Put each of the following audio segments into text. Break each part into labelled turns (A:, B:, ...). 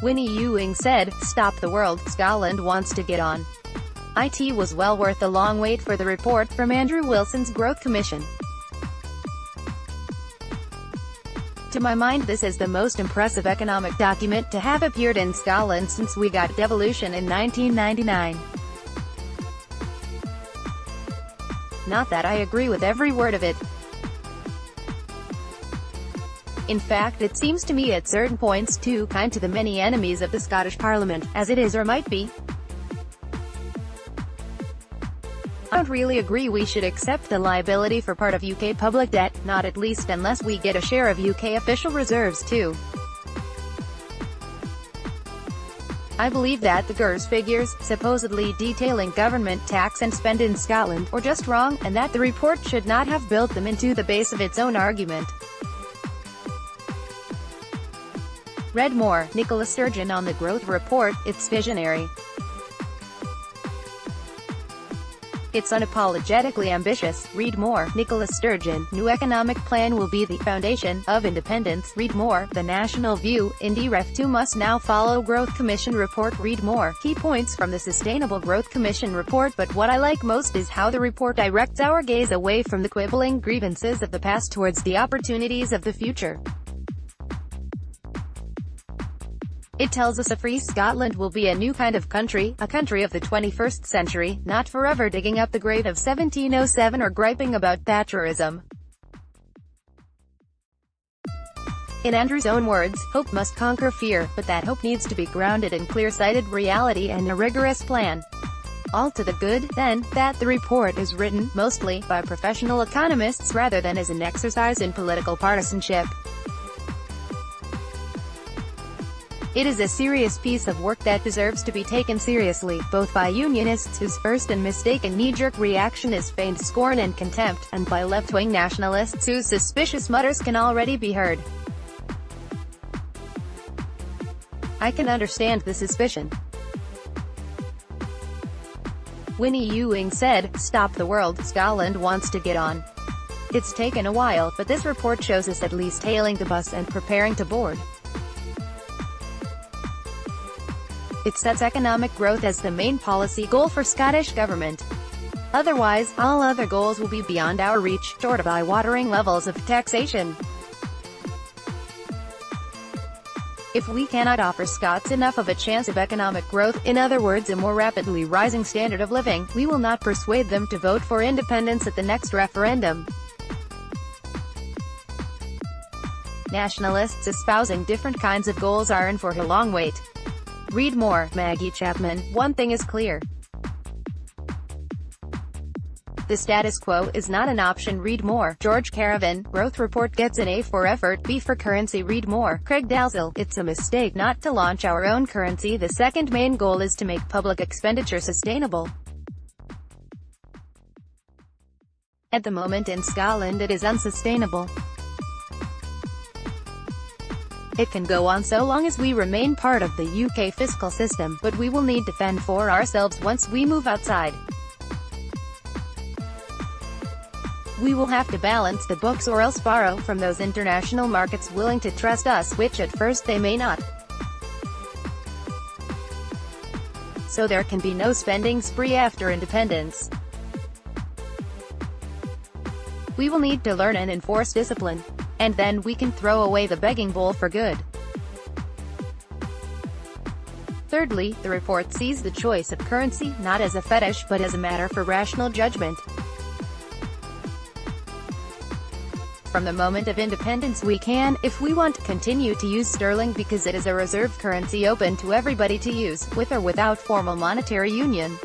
A: Winnie Ewing said, "Stop the world, Scotland wants to get on." It was well worth the long wait for the report from Andrew Wilson's Growth Commission. To my mind, this is the most impressive economic document to have appeared in Scotland since we got devolution in 1999. Not that I agree with every word of it. In fact, it seems to me at certain points too kind to the many enemies of the Scottish Parliament, as it is or might be. I don't really agree we should accept the liability for part of UK public debt, not at least unless we get a share of UK official reserves too. I believe that the GERS figures, supposedly detailing government tax and spend in Scotland, were just wrong, and that the report should not have built them into the base of its own argument. Read more, Nicola Sturgeon on the Growth Report. It's visionary. It's unapologetically ambitious. Read more, Nicola Sturgeon. New economic plan will be the foundation of independence. Read more, The National View. IndyRef2 must now follow Growth Commission report. Read more, key points from the Sustainable Growth Commission report. But what I like most is how the report directs our gaze away from the quibbling grievances of the past towards the opportunities of the future. It tells us a free Scotland will be a new kind of country, a country of the 21st century, not forever digging up the grave of 1707 or griping about Thatcherism. In Andrew's own words, hope must conquer fear, but that hope needs to be grounded in clear-sighted reality and a rigorous plan. All to the good, then, that the report is written, mostly, by professional economists rather than as an exercise in political partisanship. It is a serious piece of work that deserves to be taken seriously, both by unionists whose first and mistaken knee-jerk reaction is feigned scorn and contempt, and by left-wing nationalists whose suspicious mutters can already be heard. I can understand the suspicion. Winnie Ewing said, "Stop the world, Scotland wants to get on." It's taken a while, but this report shows us at least hailing the bus and preparing to board. It sets economic growth as the main policy goal for Scottish government. Otherwise, all other goals will be beyond our reach, short of eye-watering levels of taxation. If we cannot offer Scots enough of a chance of economic growth, in other words a more rapidly rising standard of living, we will not persuade them to vote for independence at the next referendum. Nationalists espousing different kinds of goals are in for a long wait. Read more, Maggie Chapman. One thing is clear. The status quo is not an option. Read more, George Caravan. Growth report gets an A for effort, B for currency. Read more, Craig Dalzell. It's a mistake not to launch our own currency. The second main goal is to make public expenditure sustainable. At the moment in Scotland it is unsustainable. It can go on so long as we remain part of the UK fiscal system, but we will need to fend for ourselves once we move outside. We will have to balance the books or else borrow from those international markets willing to trust us, which at first they may not. So there can be no spending spree after independence. We will need to learn and enforce discipline. And then we can throw away the begging bowl for good. Thirdly, the report sees the choice of currency not as a fetish but as a matter for rational judgment. From the moment of independence we can, if we want, continue to use sterling because it is a reserve currency open to everybody to use, with or without formal monetary union.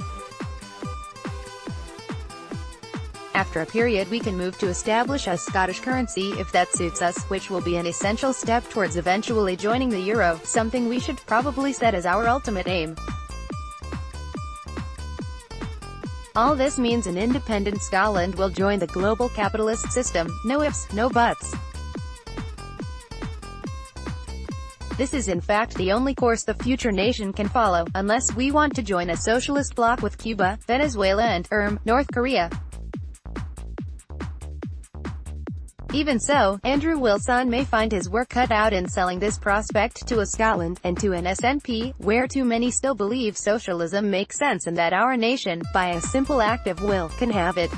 A: After a period we can move to establish a Scottish currency if that suits us, which will be an essential step towards eventually joining the euro, something we should probably set as our ultimate aim. All this means an independent Scotland will join the global capitalist system, no ifs, no buts. This is in fact the only course the future nation can follow, unless we want to join a socialist bloc with Cuba, Venezuela and, North Korea. Even so, Andrew Wilson may find his work cut out in selling this prospect to a Scotland, and to an SNP, where too many still believe socialism makes sense and that our nation, by a simple act of will, can have it.